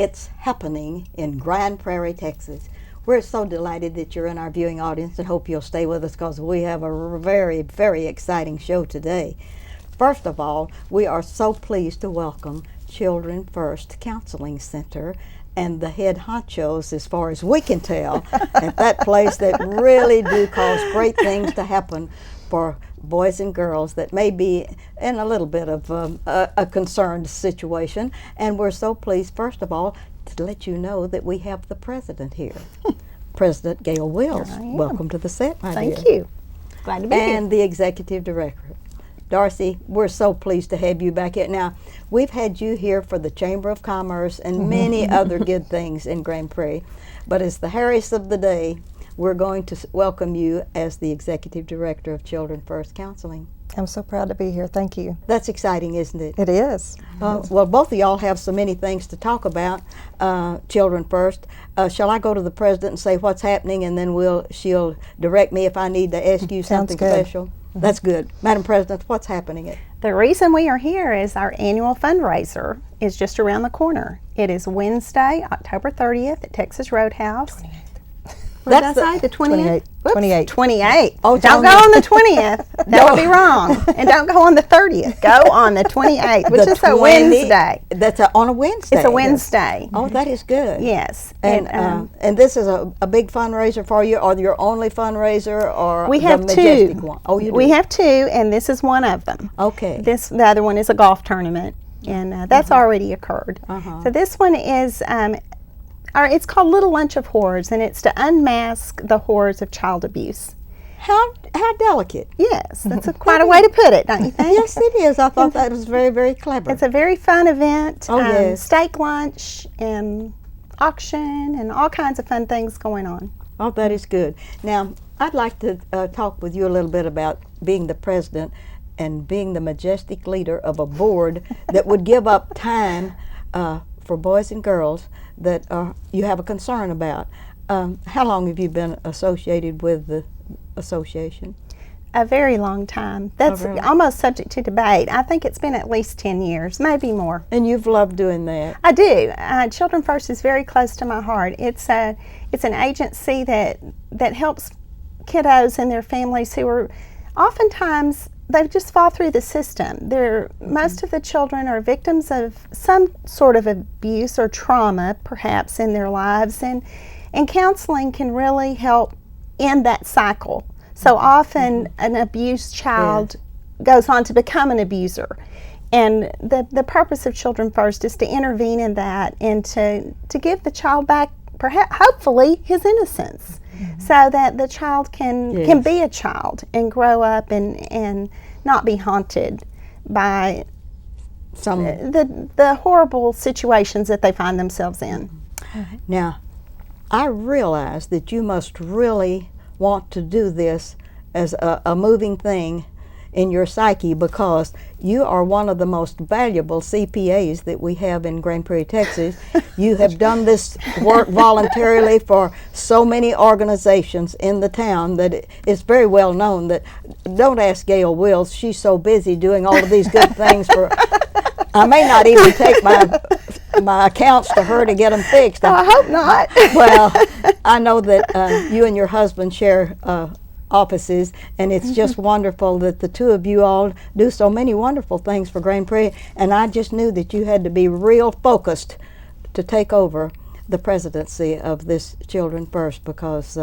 it's happening in Grand Prairie, Texas. We're so delighted that you're in our viewing audience and hope you'll stay with us because we have a very, very exciting show today. First of all, we are so pleased to welcome Children First Counseling Center and the head honchos, as far as we can tell, at that place that really do cause great things to happen for boys and girls that may be in a little bit of a concerned situation. And we're so pleased, first of all, to let you know that we have the president here. President Gail Wills. Welcome to the set, my dear. Thank you. Glad to be here. And the executive director. Darcy, we're so pleased to have you back here. Now, we've had you here for the Chamber of Commerce and many other good things in Grand Prairie, but as the Harris of the day, we're going to welcome you as the executive director of Children First Counseling. I'm so proud to be here. Thank you. That's exciting, isn't it? It is. Well, both of y'all have so many things to talk about. Children First. Shall I go to the president and say what's happening, and then she'll direct me if I need to ask you something special? That's good. Madam President, what's happening? The reason we are here is our annual fundraiser is just around the corner. It is Wednesday, October 30th at Texas Roadhouse. 28th. What did I say? The 28th? 28th. 28th. Oh, don't go on the 20th. That would be wrong. And don't go on the 30th. Go on the 28th, which is a Wednesday. That's on a Wednesday. It's a Wednesday. Oh, that is good. Yes. And this is a big fundraiser for you, or your only fundraiser, or we have the Majestic two. one? Oh, you do? We have two, and this is one of them. Okay. The other one is a golf tournament, and that's already occurred. So this one is, it's called Little Lunch of Horrors, and it's to unmask the horrors of child abuse. How delicate. Yes, that's quite a way to put it, don't you think? Yes, it is. I thought that was very, very clever. It's a very fun event. Oh, yes. Steak lunch and auction and all kinds of fun things going on. Oh, that is good. Now, I'd like to talk with you a little bit about being the president and being the majestic leader of a board that would give up time for boys and girls that you have a concern about. How long have you been associated with the association? A very long time. That's almost subject to debate. I think it's been at least 10 years, maybe more. And you've loved doing that? I do. Children First is very close to my heart. It's an agency that helps kiddos and their families who are oftentimes they just fall through the system. Most of the children are victims of some sort of abuse or trauma, perhaps, in their lives, and counseling can really help end that cycle. So often an abused child goes on to become an abuser. And the purpose of Children First is to intervene in that and to give the child back, perhaps, hopefully, his innocence, so that the child can be a child and grow up and not be haunted by the horrible situations that they find themselves in. Now, I realize that you must really want to do this as a moving thing in your psyche, because you are one of the most valuable CPAs that we have in Grand Prairie, Texas. You have done this work voluntarily for so many organizations in the town that it's very well known that, don't ask Gail Wills, she's so busy doing all of these good things for, I may not even take my accounts to her to get them fixed. I hope not. Well, I know that you and your husband share offices, and it's just wonderful that the two of you all do so many wonderful things for Grand Prairie, and I just knew that you had to be real focused to take over the presidency of this Children First, because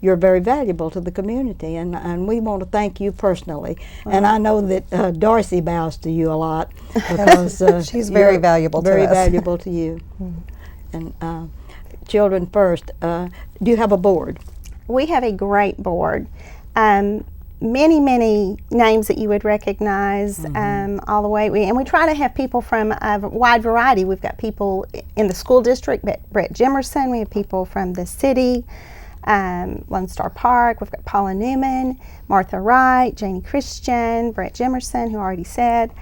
you're very valuable to the community, and we want to thank you personally. And I know that Darcy bows to you a lot, because she's very valuable to us. Very valuable to you. And Children First, do you have a board? We have a great board. Many names that you would recognize all the way. And we try to have people from a wide variety. We've got people in the school district, Brett Jimerson. We have people from the city, Lone Star Park. We've got Paula Newman, Martha Wright, Janie Christian, Brett Jimerson, who I already said,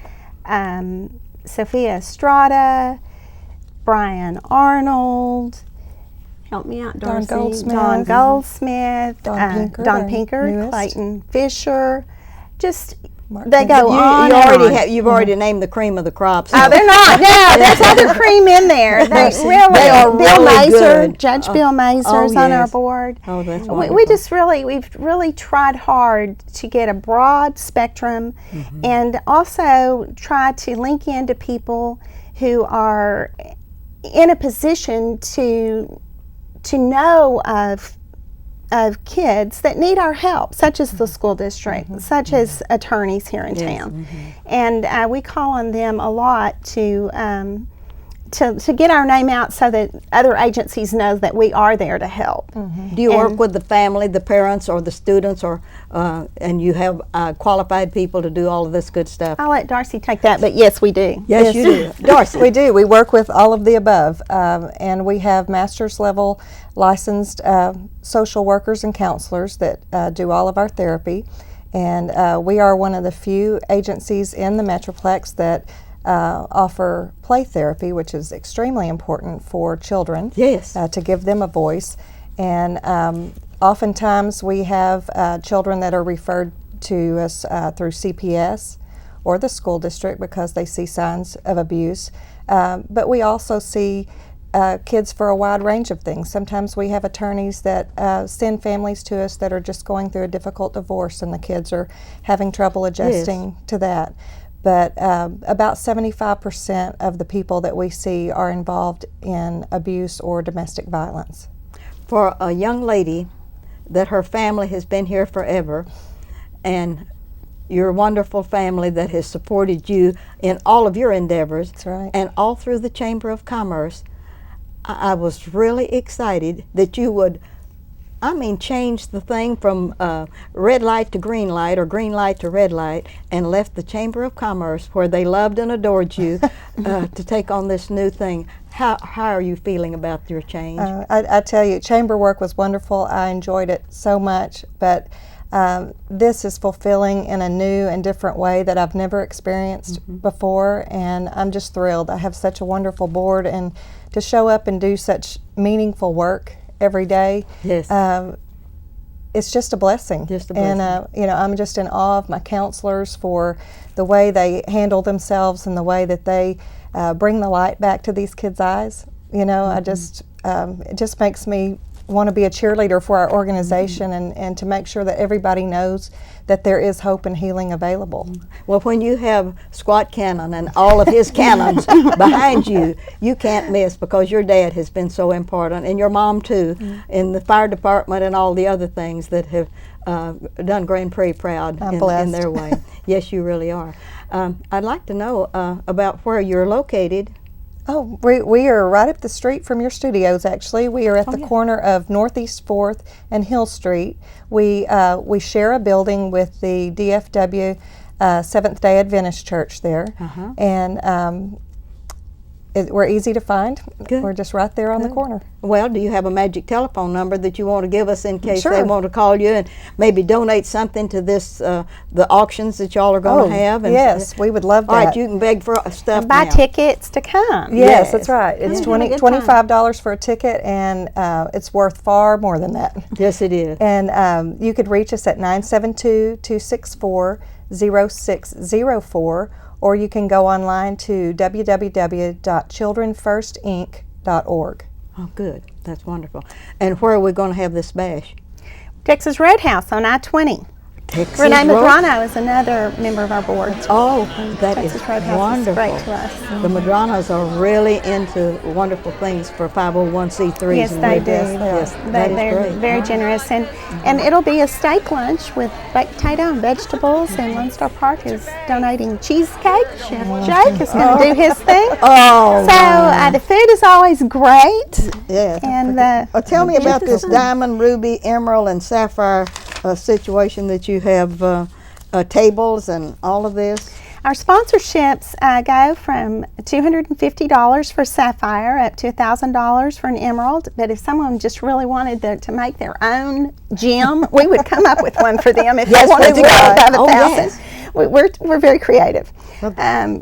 Sophia Estrada, Brian Arnold, help me out, Darcy. Don Goldsmith, Don Pinker, newest. Clayton Fisher. Just They go on. You've already named the cream of the crop. So. Oh, they're not. No, there's other cream in there. They are Bill really Mazer, good. Judge Bill Mazer's on our board. Oh, that's wonderful. We've really tried hard to get a broad spectrum, and also try to link into people who are in a position to know of kids that need our help, such as the school district, such as attorneys here in town. And we call on them a lot to get our name out so that other agencies know that we are there to help. Do you work with the family, the parents, or the students, or and you have qualified people to do all of this good stuff? I'll let Darcy take that, but yes, we do. Yes, you do. Darcy. We do. We work with all of the above, and we have master's level licensed social workers and counselors that do all of our therapy. And we are one of the few agencies in the Metroplex that offer play therapy, which is extremely important for children. Yes. To give them a voice. And oftentimes we have children that are referred to us through CPS or the school district because they see signs of abuse. But we also see kids for a wide range of things. Sometimes we have attorneys that send families to us that are just going through a difficult divorce and the kids are having trouble adjusting to that. But about 75% of the people that we see are involved in abuse or domestic violence. For a young lady that her family has been here forever, and your wonderful family that has supported you in all of your endeavors, That's right. and all through the Chamber of Commerce, I was really excited that you would, change the thing from red light to green light, or green light to red light, and left the Chamber of Commerce, where they loved and adored you, to take on this new thing. How are you feeling about your change? I tell you, chamber work was wonderful. I enjoyed it so much, but this is fulfilling in a new and different way that I've never experienced before, and I'm just thrilled. I have such a wonderful board, and to show up and do such meaningful work every day, it's just a blessing. And I'm just in awe of my counselors for the way they handle themselves and the way that they bring the light back to these kids' eyes. I just it just makes me want to be a cheerleader for our organization, and to make sure that everybody knows that there is hope and healing available. Well, when you have Squat Cannon and all of his cannons behind you, you can't miss, because your dad has been so important, and your mom too, in the fire department and all the other things that have done Grand Prairie proud in their way. Yes, you really are. I'd like to know about where you're located. Oh, we are right up the street from your studios, actually. We are at the corner of Northeast 4th and Hill Street. We share a building with the DFW Seventh-day Adventist Church there. And we're easy to find. Good. We're just right there on the corner. Well, do you have a magic telephone number that you want to give us in case Sure. they want to call you and maybe donate something to this, the auctions that y'all are going to have? And yes, we would love that. All right, you can beg for stuff And buy now. tickets to come. Yes, that's right. It's You're having a good time. $25 for a ticket, and it's worth far more than that. Yes, it is. And you could reach us at 972-264-0604, or you can go online to www.childrenfirstinc.org. Oh, good. That's wonderful. And where are we going to have this bash? Texas Roadhouse on I-20. Texas Renee Road- Madrano is another member of our board. Oh, that is Texas Roadhouse wonderful. is great to us. The Madranos are really into wonderful things for 501c3s. Yes, and they with do. this. Yes, that is They're great. very generous, and it'll be a steak lunch with baked potato and vegetables. And Lone Star Park is donating cheesecake. Chef Jake is going to do his thing. Oh, So the food is always great. yeah. And Tell me about this diamond, ruby, emerald, and sapphire situation that you have, tables and all of this. Our sponsorships go from $250 for sapphire up to $1,000 for an emerald. But if someone just really wanted to make their own gem, we would come up with one for them if they wanted to go above $1,000. Yes. We're very creative.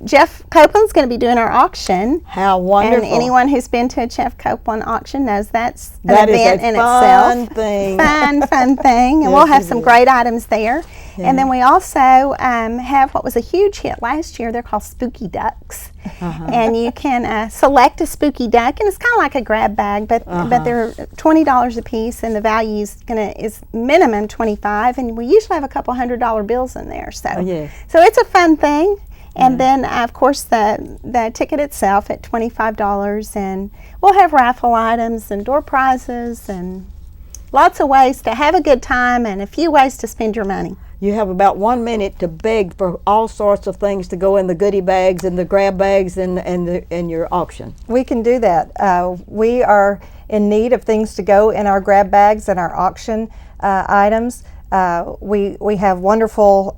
Jeff Copeland's going to be doing our auction. How wonderful. And anyone who's been to a Jeff Copeland auction knows that's an That is event a in fun itself. thing. Fun thing. And Yes, we'll have it some is. great items there. And then we also have what was a huge hit last year. They're called Spooky Ducks. And you can select a spooky duck, and it's kind of like a grab bag, but they're $20 a piece, and the value is minimum $25, and we usually have a couple $100 bills in there. So, so it's a fun thing. And then, of course, the ticket itself at $25, and we'll have raffle items and door prizes and lots of ways to have a good time and a few ways to spend your money. You have about 1 minute to beg for all sorts of things to go in the goodie bags and the grab bags and your auction. We can do that. We are in need of things to go in our grab bags and our auction items. We have wonderful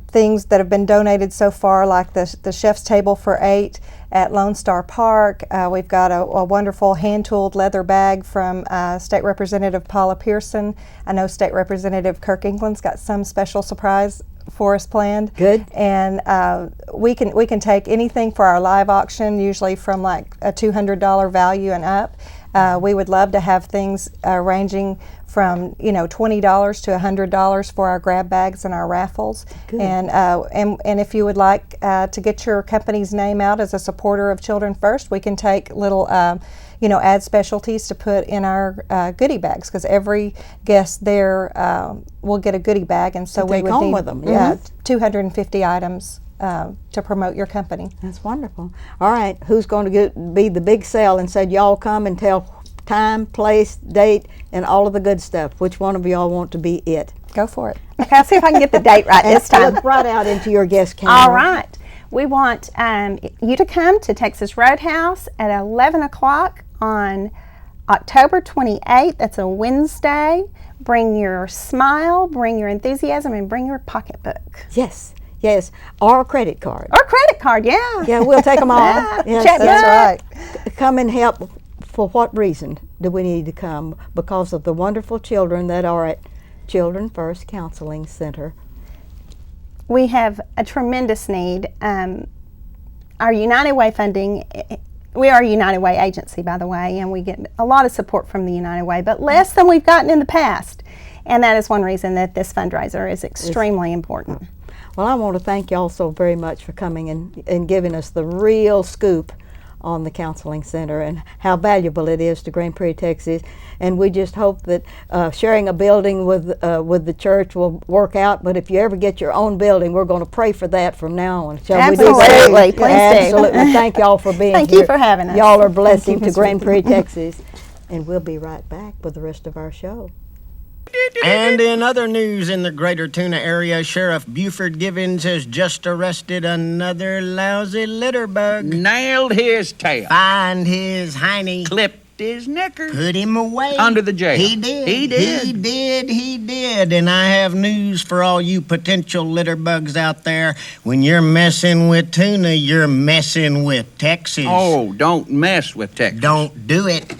things that have been donated so far, like the Chef's Table for 8 at Lone Star Park. We've got a wonderful hand-tooled leather bag from State Representative Paula Pearson. I know State Representative Kirk England's got some special surprise for us planned. Good. And we can take anything for our live auction, usually from like a $200 value and up. We would love to have things ranging from $20 to $100 for our grab bags and our raffles. Good. And if you would like to get your company's name out as a supporter of Children First, we can take little add specialties to put in our goodie bags, because every guest there will get a goodie bag, and so we take would home need with them. 250 items to promote your company. That's wonderful. All right, who's going to be the big sell and said y'all come and tell time, place, date, and all of the good stuff? Which one of y'all want to be it? Go for it. Okay, I'll see if I can get the date right this time. Look right out into your guest camera. All right. We want you to come to Texas Roadhouse at 11 o'clock on October 28th. That's a Wednesday. Bring your smile, bring your enthusiasm, and bring your pocketbook. Yes, or a credit card. Or credit card, yeah. Yeah, we'll take them all. Yes, Check That's right. Come and help. For what reason do we need to come? Because of the wonderful children that are at Children First Counseling Center. We have a tremendous need. Our United Way funding, we are a United Way agency, by the way, and we get a lot of support from the United Way, but less than we've gotten in the past. And that is one reason that this fundraiser is extremely important. Well, I want to thank y'all so very much for coming and giving us the real scoop on the counseling center and how valuable it is to Grand Prairie, Texas. And we just hope that sharing a building with the church will work out. But if you ever get your own building, we're going to pray for that from now on. Shall we do that? Absolutely, please do. Absolutely. Thank y'all for being Thank here. you for having us. Y'all are a blessing to Grand Prairie, Texas. And we'll be right back with the rest of our show. And in other news in the greater Tuna area, Sheriff Buford Givens has just arrested another lousy litter bug. Nailed his tail. Find his hiney. Clipped his knicker. Put him away. Under the jail. He did. He did. He did. And I have news for all you potential litter bugs out there. When you're messing with tuna, you're messing with Texas. Oh, don't mess with Texas. Don't do it.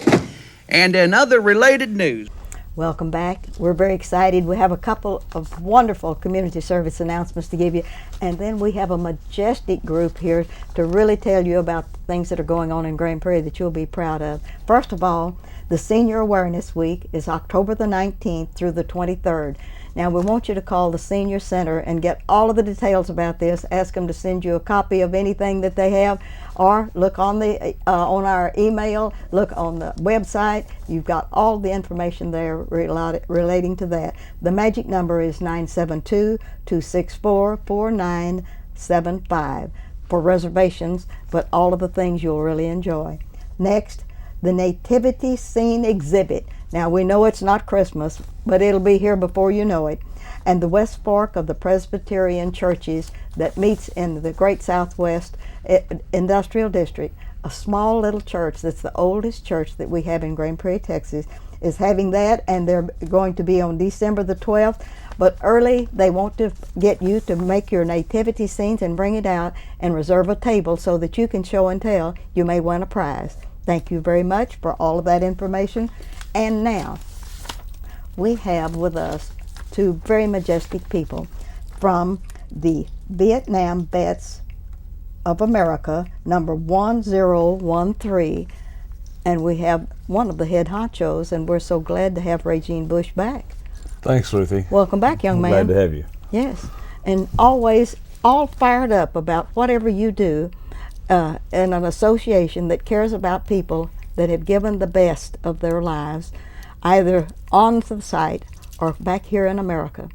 And in other related news. Welcome back. We're very excited. We have a couple of wonderful community service announcements to give you, and then we have a majestic group here to really tell you about things that are going on in Grand Prairie that you'll be proud of. First of all, the Senior Awareness Week is October the 19th through the 23rd. Now, we want you to call the Senior Center and get all of the details about this. Ask them to send you a copy of anything that they have, or look on our email, look on the website. You've got all the information there relating to that. The magic number is 972-264-4975 for reservations, but all of the things you'll really enjoy. Next, the Nativity Scene Exhibit. Now, we know it's not Christmas, but it'll be here before you know it. And the West Fork of the Presbyterian Churches that meets in the Great Southwest Industrial District, a small little church that's the oldest church that we have in Grand Prairie, Texas, is having that, and they're going to be on December the 12th. But early, they want to get you to make your nativity scenes and bring it out and reserve a table so that you can show and tell. You may win a prize. Thank you very much for all of that information. And now, we have with us two very majestic people from the Vietnam Vets of America, number 1013. And we have one of the head honchos, and we're so glad to have Regine Bush back. Thanks, Ruthie. Welcome back, young man. Glad to have you. Yes, and always all fired up about whatever you do in an association that cares about people that have given the best of their lives, either on the site or back here in America.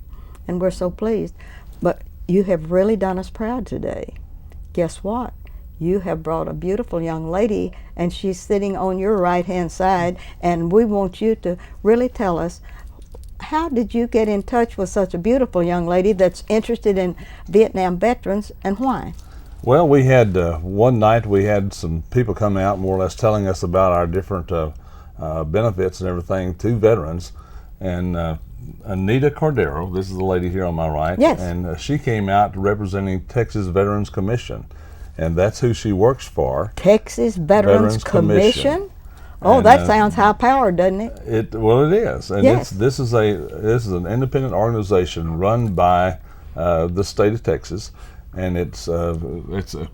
And we're so pleased. But you have really done us proud today. Guess what? You have brought a beautiful young lady, and she's sitting on your right-hand side, and we want you to really tell us, how did you get in touch with such a beautiful young lady that's interested in Vietnam veterans, and why? Well, we had one night we had some people come out more or less telling us about our different benefits and everything to veterans. And Anita Cordero, this is the lady here on my right, Yes. and she came out representing Texas Veterans Commission. And that's who she works for. Texas Veterans Commission? Oh, And, that sounds high-powered, doesn't it? Well, it is, and Yes. this is an independent organization run by the state of Texas, and it's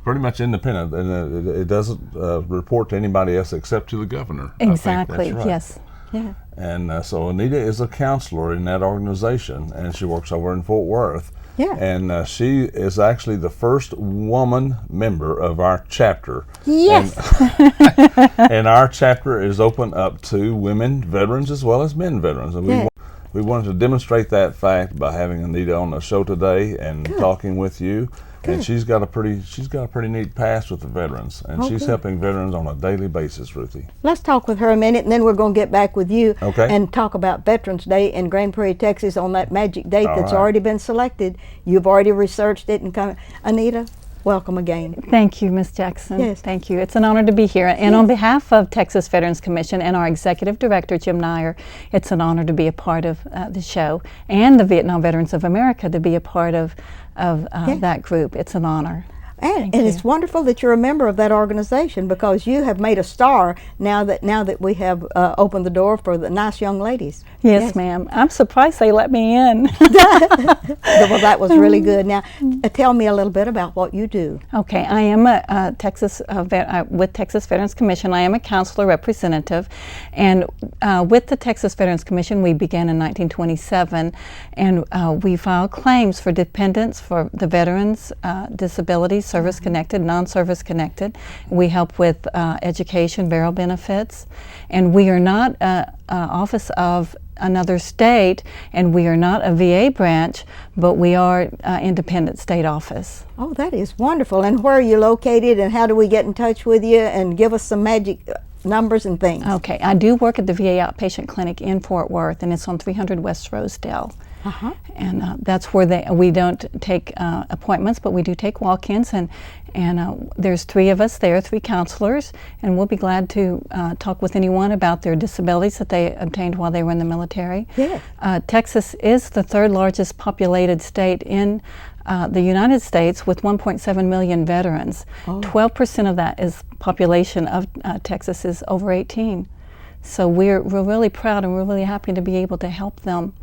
pretty much independent, and it doesn't report to anybody else except to the governor. I think Exactly. that's right. Yes. Yeah. And so Anita is a counselor in that organization, and she works over in Fort Worth. Yeah. And she is actually the first woman member of our chapter. Yes. And our chapter is open up to women veterans as well as men veterans. And Yeah. we wanted to demonstrate that fact by having Anita on the show today and talking with you. And she's got a pretty neat past with the veterans, and she's good. helping veterans on a daily basis, Ruthie. Let's talk with her a minute, and then we're going to get back with you Okay. and talk about Veterans Day in Grand Prairie, Texas on that magic date All that's right. already been selected. You've already researched it and come. Anita, welcome again. Thank you, Ms. Jackson. Yes. Thank you. It's an honor to be here. And on behalf of Texas Veterans Commission and our Executive Director, Jim Nyer, it's an honor to be a part of the show, and the Vietnam Veterans of America to be a part of that group. It's an honor. And you. it's wonderful that you're a member of that organization, because you have made a star now that we have opened the door for the nice young ladies. Yes, ma'am. I'm surprised they let me in. Well, that was really good. Now, tell me a little bit about what you do. Okay, I am a with Texas Veterans Commission. I am a counselor representative, and with the Texas Veterans Commission, we began in 1927, and we file claims for dependents for the veterans, disabilities, service-connected, non-service-connected. We help with education, burial benefits, and we are not an office of another state, and we are not a VA branch, but we are independent state office. Oh, that is wonderful. And where are you located, and how do we get in touch with you, and give us some magic numbers and things? Okay, I do work at the VA outpatient clinic in Fort Worth, and it's on 300 West Rosedale. Uh-huh. And that's where we don't take appointments, but we do take walk-ins, and there's 3 of us there, 3 counselors, and we'll be glad to talk with anyone about their disabilities that they obtained while they were in the military. Yeah. Texas is the 3rd largest populated state in the United States, with 1.7 million veterans. 12% of that is population of Texas is over 18. So we're really proud, and we're really happy to be able to help them,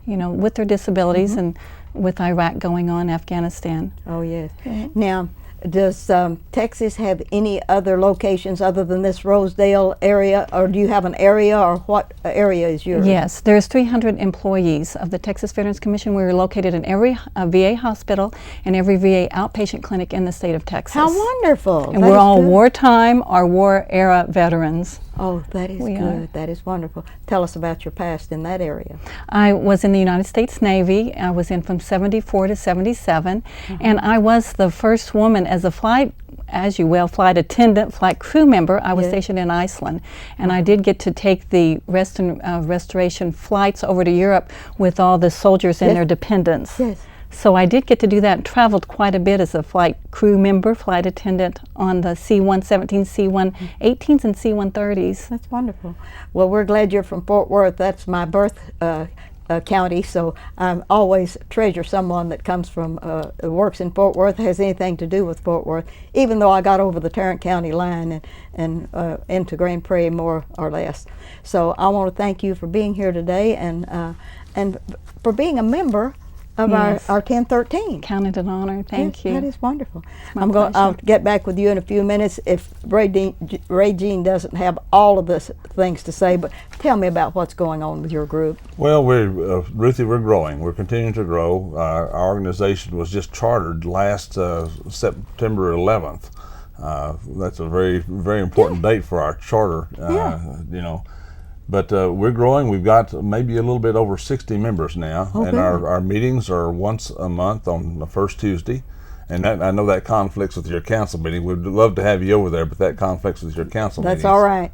with their disabilities and with Iraq going on, Afghanistan. Oh, yes. Now, does Texas have any other locations other than this Rosedale area, or do you have an area, or what area is yours? Yes, there's 300 employees of the Texas Veterans Commission. We're located in every VA hospital and every VA outpatient clinic in the state of Texas. How wonderful. And That we're is all good. wartime or war era veterans. Oh, that is We good. are. That is wonderful. Tell us about your past in that area. I was in the United States Navy. I was in from 74 to 77, and I was the first woman as a flight attendant, flight crew member. I was Yeah. stationed in Iceland, and I did get to take the restoration flights over to Europe with all the soldiers and Yes. their dependents. Yes. So I did get to do that, and traveled quite a bit as a flight crew member, flight attendant on the C-117, C-118s, and C-130s. That's wonderful. Well, we're glad you're from Fort Worth. That's my birth county, so I always treasure someone that comes from, works in Fort Worth, has anything to do with Fort Worth, even though I got over the Tarrant County line and into Grand Prairie more or less. So I want to thank you for being here today, and for being a member of Yes. our 1013. Counted an honor. Thank you. That is wonderful. my I'll pleasure. get back with you in a few minutes if Ray Jean doesn't have all of the things to say, but tell me about what's going on with your group. Well, Ruthie, we're growing. We're continuing to grow. Our organization was just chartered last September 11th. That's a very, very important date for our charter, you know. But we're growing. We've got maybe a little bit over 60 members now, and our meetings are once a month on the first Tuesday. And I know that conflicts with your council meeting. We'd love to have you over there, but that conflicts with your council meetings. That's all right.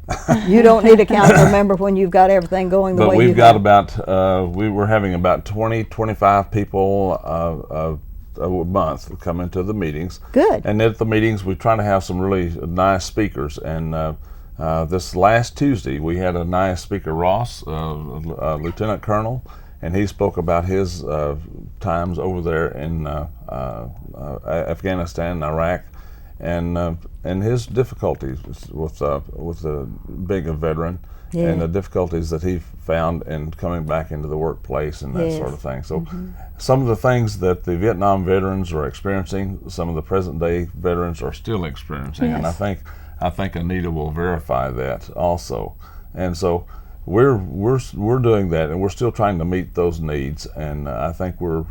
You don't need a council member when you've got everything going the way you have. But we've got about, we were having about 20, 25 people a month come into the meetings. Good. And at the meetings, we try to have some really nice speakers. And this last Tuesday, we had a nice speaker, Ross, Lieutenant Colonel, and he spoke about his times over there in Afghanistan and Iraq, and his difficulties with being a veteran, and the difficulties that he found in coming back into the workplace and that sort of thing. So some of the things that the Vietnam veterans are experiencing, some of the present day veterans are still experiencing, and I think Anita will verify that also. And so we're doing that, and we're still trying to meet those needs, and I think we're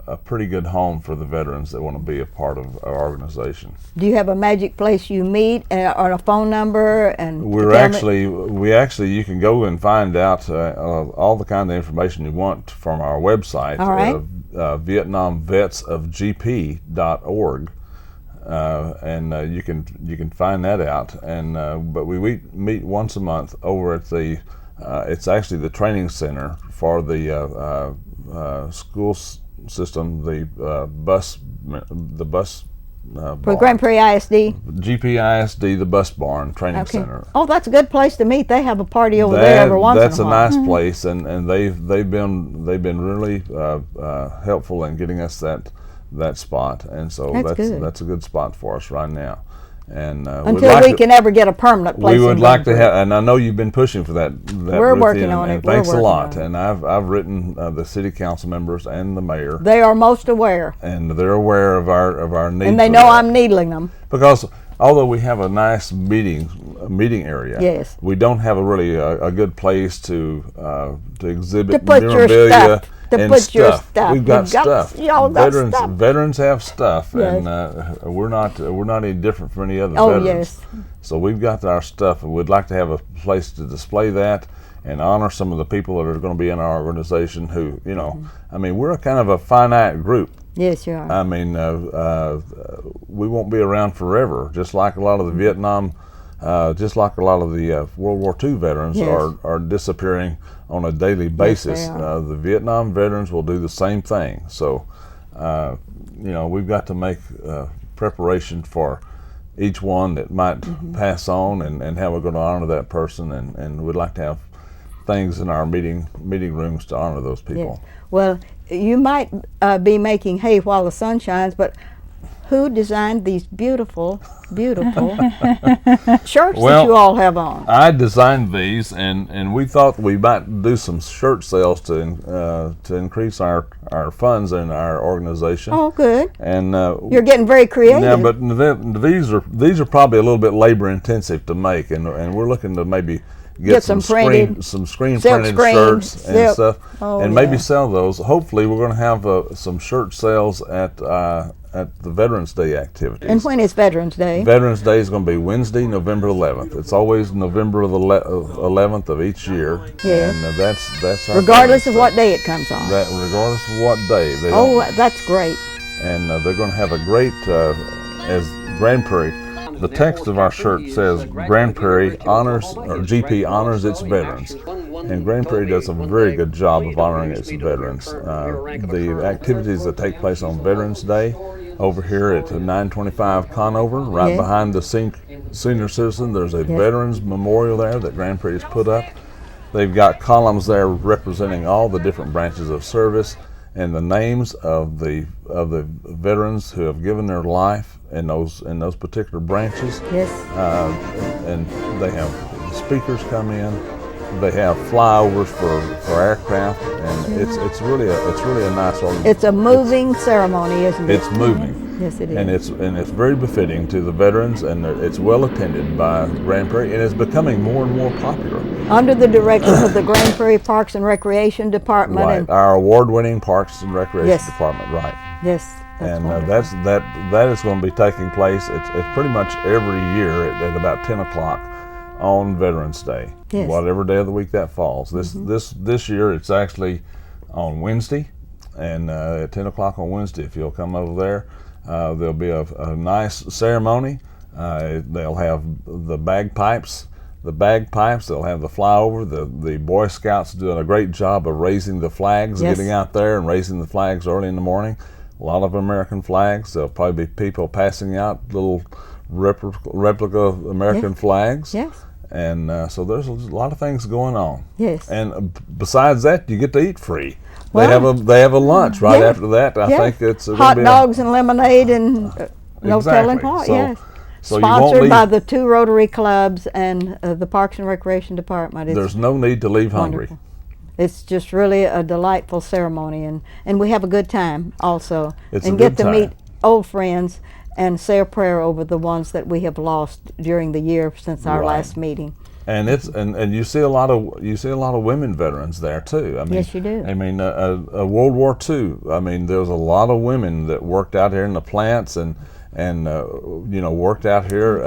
a pretty good home for the veterans that want to be a part of our organization. Do you have a magic place you meet or a phone number? And you can go and find out all the kind of information you want from our website, all right. VietnamVetsofGP.org. And you can find that out. And but we meet once a month over at the it's actually the training center for the school system, the bus for Grand Prairie ISD. GPISD, the bus barn training center. Oh, that's a good place to meet. They have a party over there every once in a while. That's a nice place, and they've been really helpful in getting us that spot, and so that's a good spot for us right now. And until we can ever get a permanent place. We would like to have, and I know you've been pushing for that. We're working on it. Thanks a lot. And I've written the city council members and the mayor. They are most aware. And they're aware of our needs. And they know I'm needling them. Because although we have a nice meeting area, we don't have a good place to exhibit memorabilia. Your stuff. We've got stuff. Veterans have stuff, and we're not any different from any other veterans. Yes. So we've got our stuff, and we'd like to have a place to display that and honor some of the people that are going to be in our organization. Who, I mean, we're a kind of a finite group. Yes, you are. I mean, we won't be around forever, just like a lot of the Vietnam. Just like a lot of the World War II veterans are disappearing on a daily basis. The Vietnam veterans will do the same thing. So, we've got to make preparation for each one that might pass on, and how we're going to honor that person. And we'd like to have things in our meeting rooms to honor those people. Yes. Well, you might be making hay while the sun shines, but who designed these beautiful, beautiful shirts that you all have on? I designed these, and we thought we might do some shirt sales to increase our funds in our organization. Oh, good. And you're getting very creative. Yeah, but these are probably a little bit labor intensive to make, and we're looking to maybe get some screen printed shirts and stuff, and maybe sell those. Hopefully, we're going to have some shirt sales at the Veterans Day activities. And when is Veterans Day? Veterans Day is going to be Wednesday, November 11th. It's always November 11th of each year. Yes. And that's our regardless of what day it comes on. Regardless of what day. That's great. And they're going to have a great, as Grand Prairie. The text of our shirt says Grand Prairie honors, or GP honors its veterans. And Grand Prairie does a very good job of honoring its veterans. The activities that take place on Veterans Day over here at 925 Conover, right behind the senior citizen, there's a Veterans Memorial there that Grand Prairie has put up. They've got columns there representing all the different branches of service and the names of the veterans who have given their life in those particular branches. Yes. And they have speakers come in, They have flyovers for aircraft, and it's really a nice organization. It's a moving ceremony, isn't it? It's moving. Yes, it is. And it's very befitting to the veterans, and it's well attended by Grand Prairie, and it's becoming more and more popular. Under the direction of the Grand Prairie Parks and Recreation Department. Right, And, our award-winning Parks and Recreation Yes. Department. Right. yes, that's And wonderful. that is going to be taking place. It's pretty much every year at about 10 o'clock on Veterans Day, Yes. whatever day of the week that falls. This year it's actually on Wednesday, and at 10 o'clock on Wednesday, if you'll come over there, there'll be a nice ceremony. They'll have the bagpipes. They'll have the flyover. The Boy Scouts doing a great job of raising the flags, Yes. getting out there and raising the flags early in the morning. A lot of American flags. There'll probably be people passing out little replica American flags. Yes. And so there's a lot of things going on. Yes. And besides that, you get to eat free. Well, they have a lunch right yeah, after that. I yeah. think it's gonna hot be dogs and lemonade and no telling Exactly. what. So- Yes. so you won't Sponsored by leave- the 2 Rotary clubs and the Parks and Recreation Department. It's There's no need to leave hungry. wonderful. It's just really a delightful ceremony, and we have a good time also. It's a and good get to time. meet old friends and say a prayer over the ones that we have lost during the year since our Right. last meeting. And and you see a lot of women veterans there too. I mean, Yes, you do. I mean, World War II. I mean, there was a lot of women that worked out here in the plants and worked out here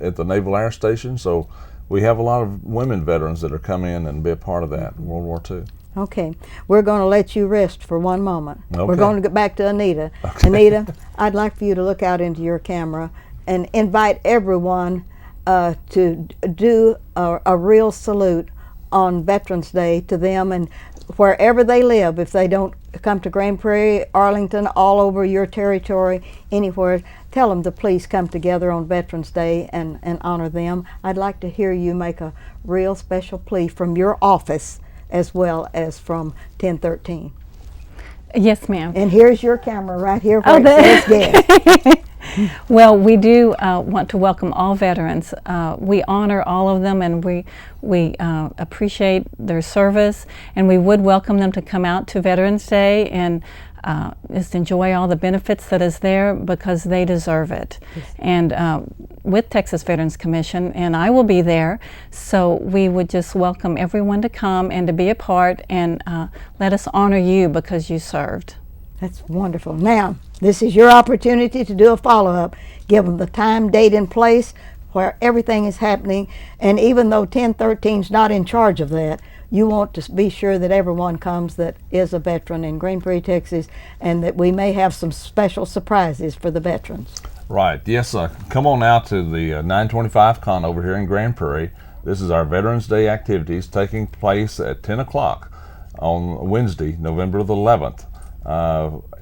at the Naval Air Station. So we have a lot of women veterans that are come in and be a part of that in World War II. Okay, we're going to let you rest for one moment. We're Okay. going to get back to Anita. Anita, I'd like for you to look out into your camera and invite everyone to do a real salute on Veterans Day to them, and wherever they live, if they don't come to Grand Prairie, Arlington, all over your territory, anywhere, tell them to please come together on Veterans Day and honor them. I'd like to hear you make a real special plea from your office as well as from 1013. Yes, ma'am. And here's your camera right here Oh, where it says guest. Well, we do want to welcome all veterans. We honor all of them, and we appreciate their service, and we would welcome them to come out to Veterans Day and just enjoy all the benefits that is there, because they deserve it. And with Texas Veterans Commission, and I will be there, so we would just welcome everyone to come and to be a part, and let us honor you because you served. That's wonderful. Now, this is your opportunity to do a follow-up. Give them the time, date, and place where everything is happening. And even though 1013 is not in charge of that, you want to be sure that everyone comes that is a veteran in Grand Prairie, Texas, and that we may have some special surprises for the veterans. Right. Yes. Come on out to the 925 Con over here in Grand Prairie. This is our Veterans Day activities taking place at 10 o'clock on Wednesday, November the 11th.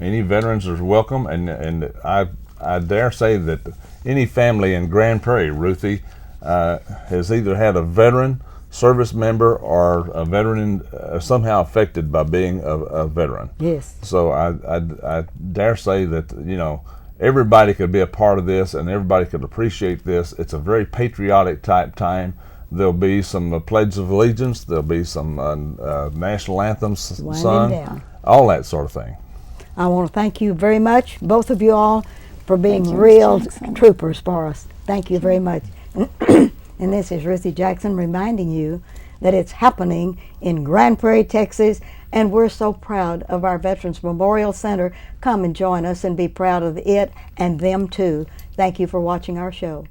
Any veterans are welcome, and I dare say that any family in Grand Prairie, Ruthie, has either had a veteran service member or a veteran somehow affected by being a veteran. Yes. So I dare say that everybody could be a part of this, and everybody could appreciate this. It's a very patriotic type time. There'll be some Pledge of Allegiance. There'll be some national anthems Winding sung. down. All that sort of thing. I want to thank you very much, both of you all, for being Thank you, Ms. real Jackson. troopers for us. Thank you very much. And this is Ruthie Jackson reminding you that it's happening in Grand Prairie, Texas, and we're so proud of our Veterans Memorial Center. Come and join us and be proud of it and them too. Thank you for watching our show.